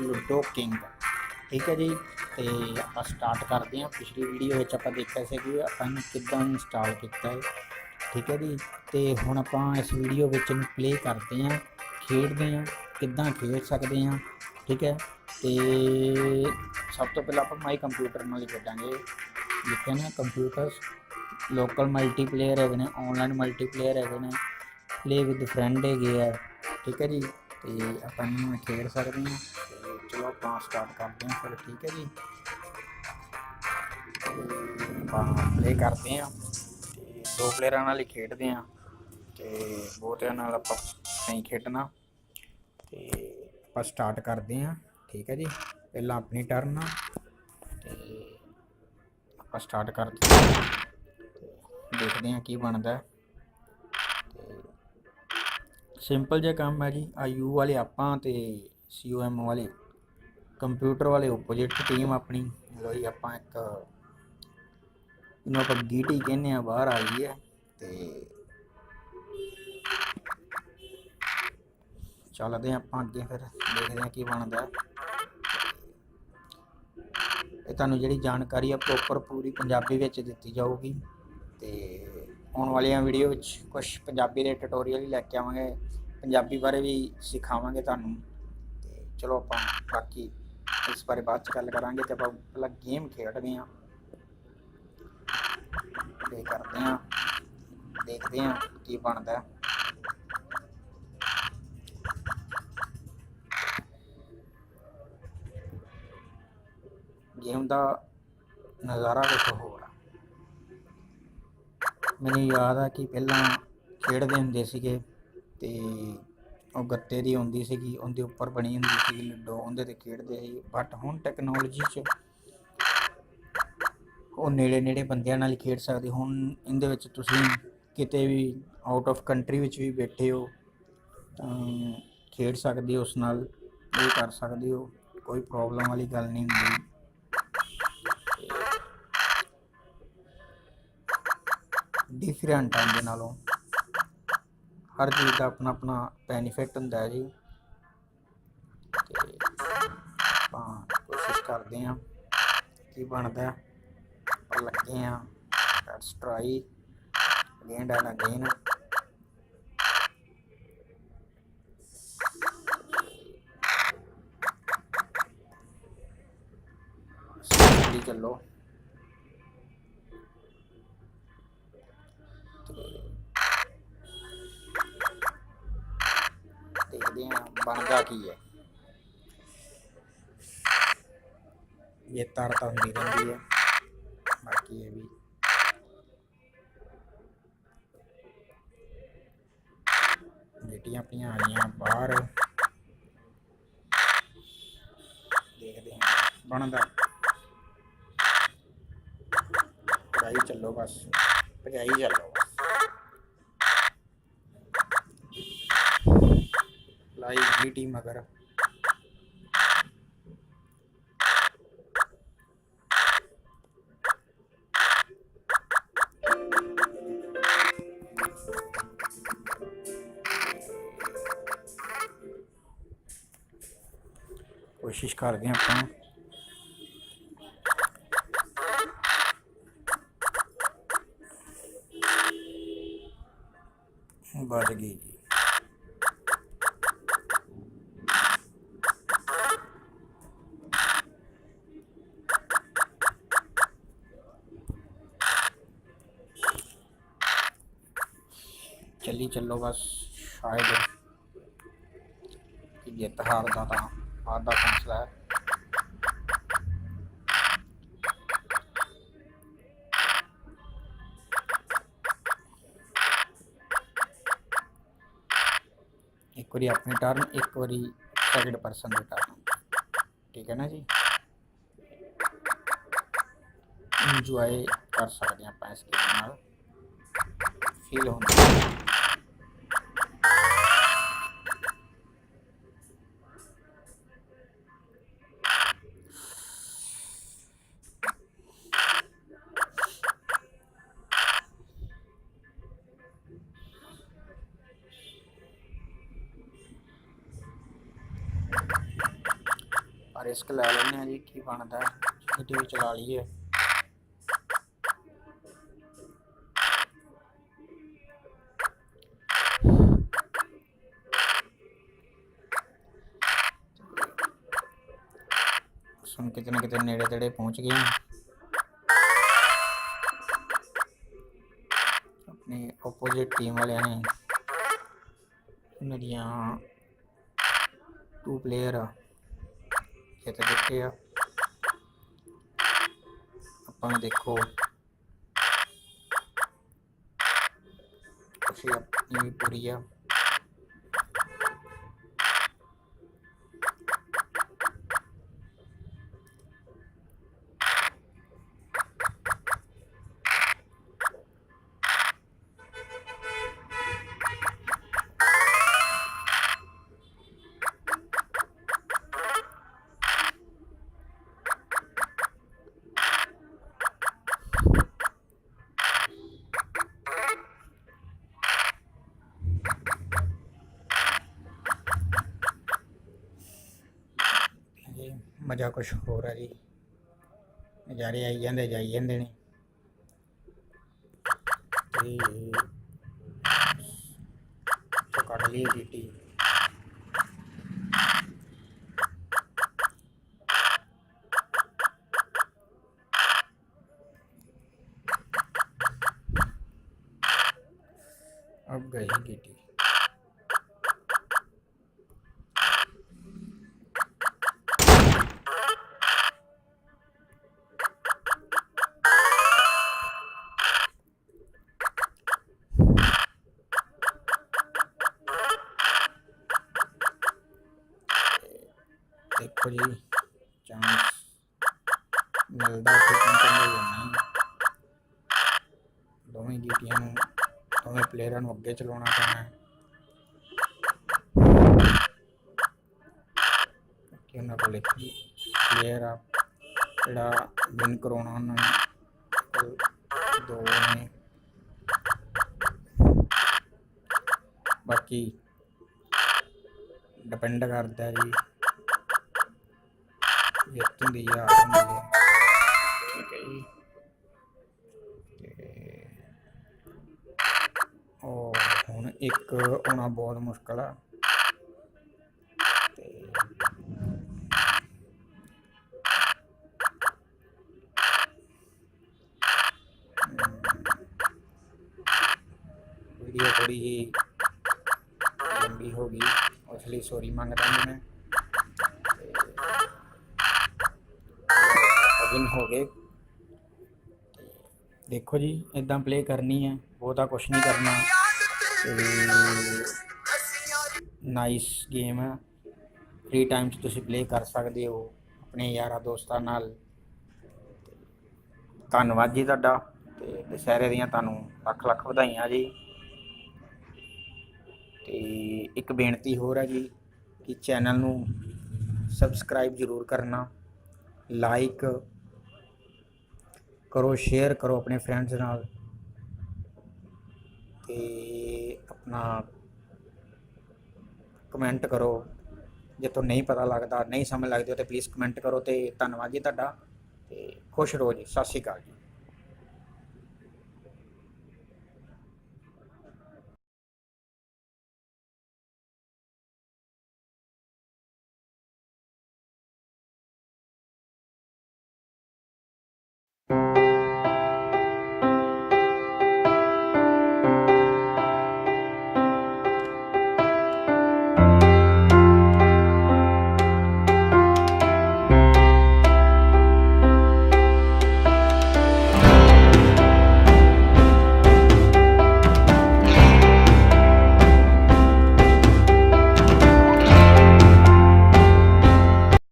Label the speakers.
Speaker 1: Ludo king. ठीक है जी, तो आप स्टार्ट करते हैं। पिछली वीडियो आप देखा से कि अपन किदा इंस्टॉल किया है। ठीक है जी, तो हुण आप इस वीडियो प्ले करते हैं, खेडते हैं, किदा खेड सकते हैं। ठीक है, तो सब तो पहले आप माई कंप्यूटर नाल खेडांगे। लिखे ना कंप्यूटर्स, लोकल मल्टीप्लेयर है, ऑनलाइन मल्टीप्लेयर है, प्ले विद फ्रेंड है। ठीक है जी, तो अपन खेड सकते हैं। तो चलो आप स्टार्ट करते हैं फिर। ठीक है जी, आप प्ले करते हैं, दो प्लेयर नाल ही खेडते हैं, तो बहुतिਆਂ नाल आप नहीं खेडना। तो आप स्टार्ट करते हैं। ठीक है जी, पहला अपनी टर्न, तो आप स्टार्ट करते हैं, देखते हैं की बनता है। सिंपल जिहा काम है जी। यू वाले आपां ते COM वाले कंप्यूटर वाले ओपोजिट टीम अपनी। लो जी, आप एक इन्हों आप गीटी कहने बाहर आ गई है। तो चलते हैं आप अगे, फिर देखते हैं की बनता है। ये तुहानूं जिहड़ी जानकारी है प्रॉपर पूरी पंजाबी विच दित्ती जाऊगी। तो आने वाली वीडियो कुछ पंजाबी के ट्यूटोरियल ही लैके आवांगे, पंजाबी बारे भी सिखावांगे तुहानूं। तो चलो आप बाकी इस बारे बाद गल करांगे। तो आप पहला गेम खेडते हैं, प्ले करते हैं, देखते हैं की बनता है। गेम का नज़ारा कुछ होर है। मैनूं याद है कि पहला खेडते हुंदे सीगे, ते ओह गत्ते दी हुंदी सीगी, उहदे उपर बनी हुंदी सीगी लूडो, उहदे ते खेडदे सी। बट हुण टैक्नोलॉजी च ਉਹ ਨੇੜੇ ਬੰਦਿਆਂ ਨਾਲ ਖੇਡ ਸਕਦੇ। ਹੁਣ ਇਹਦੇ ਵਿੱਚ ਤੁਸੀਂ ਕਿਤੇ ਵੀ ਆਊਟ ਆਫ ਕੰਟਰੀ ਵਿੱਚ ਵੀ ਬੈਠੇ ਹੋ ਤਾਂ ਖੇਡ ਸਕਦੇ ਹੋ, ਉਸ ਨਾਲ ਇਹ ਕਰ ਸਕਦੇ ਹੋ, ਕੋਈ ਪ੍ਰੋਬਲਮ ਵਾਲੀ ਗੱਲ ਨਹੀਂ ਹੁੰਦੀ। ਡਿਫਰੈਂਟ ਆਉਂਦੇ ਨਾਲੋਂ ਹਰ ਚੀਜ਼ ਦਾ ਆਪਣਾ ਆਪਣਾ ਬੈਨੀਫਿਟ ਹੁੰਦਾ ਹੈ ਜੀ। ਅਤੇ ਆਪਾਂ ਕੋਸ਼ਿਸ਼ ਕਰਦੇ ਹਾਂ ਕੀ ਬਣਦਾ। लगे हैं, let's try again and again. चलो देखते हैं बनता की है। ये तार तो होंगी रहती है, बाकी ये भी बेटियां पियां आईया बाहर। देखते हैं बनता। भजाई चलो बस, भजाई चलो बस, लाई गीटी मगर। कोशिश करते हैं आप बच गई जी। चली चलो बस, शायद जित हार का तो हार का फैसला है। एक बारी अपनी टर्न, एक बारी सेकंड परसन की टर्न। ठीक है ना जी, इंजॉय कर सकते हैं आप इस गेम नाल, फील होंदा। ਰਿਸਕ ਲੈ ਲੈਂਦੇ ਹਾਂ ਜੀ, ਕੀ ਬਣਦਾ ਵੀਡੀਓ ਚਲਾ ਲਈਏ। ਹੁਣ ਕਿਤੇ ਨਾ ਕਿਤੇ ਨੇੜੇ ਤੇੜੇ ਪਹੁੰਚ ਗਏ ਆਪਣੀ ਓਪੋजिट ਟੀਮ ਵਾਲਿਆਂ ਨੇ ਇਹਨਾਂ ਦੀਆਂ 2 ਪਲੇਅਰ ਜਿੱਤ ਦਿੱਤੇ ਆ। ਆਪਾਂ ਨੂੰ ਦੇਖੋ ਖੁਸ਼ੀ ਆਪਣੀ ਵੀ ਪੂਰੀ ਆ। ਮਜ਼ਾ ਕੁਛ ਹੋਰ ਹੈ ਜੀ, ਨਜ਼ਾਰੇ ਆਈ ਜਾਂਦੇ ਜਾਈ ਜਾਂਦੇ ਨੇ। ਤੇ ਕੱਢ ਲਈ ਗੀਟੀ, अब गई गीटी। देखो जी चांस मिलता तो नहीं, दोवें गीटियां दोवें प्लेयरां नूं अगे चलाउणा पैना है कि उन्हां कोल एक प्लेयर आ जिहड़ा विन कराउणा उन्हां नूं 2 ने। बाकी डिपेंड करता जी जित हुंदी आ हुंदी है, ठीक है जी। हुण एक आना बहुत मुश्किल आ, वीडियो थोड़ी ही लंबी होगी इसलिए सॉरी मांगता हूँ मैं। विन हो गए। देखो जी इदा प्ले करनी है, बहुता कुछ नहीं करना। नाइस गेम है, फ्री टाइम तुसी प्ले कर सकते हो अपने यारा दोस्तों नाल। धन्नवाद जी तुहाडा, ते दशहरे दियां तुहानूं लख लख वधाइयां जी। ते एक बेनती होर है जी कि चैनल नूं सबसक्राइब जरूर करना, लाइक करो, शेयर करो अपने फ्रेंड्स नाल, ते अपना कमेंट करो। जे तो नहीं पता लगता, नहीं समझ लगती तो प्लीज़ कमेंट करो। तो धन्नवाद जी तुहाडा, ते खुश रहो जी। सत श्री अकाल जी।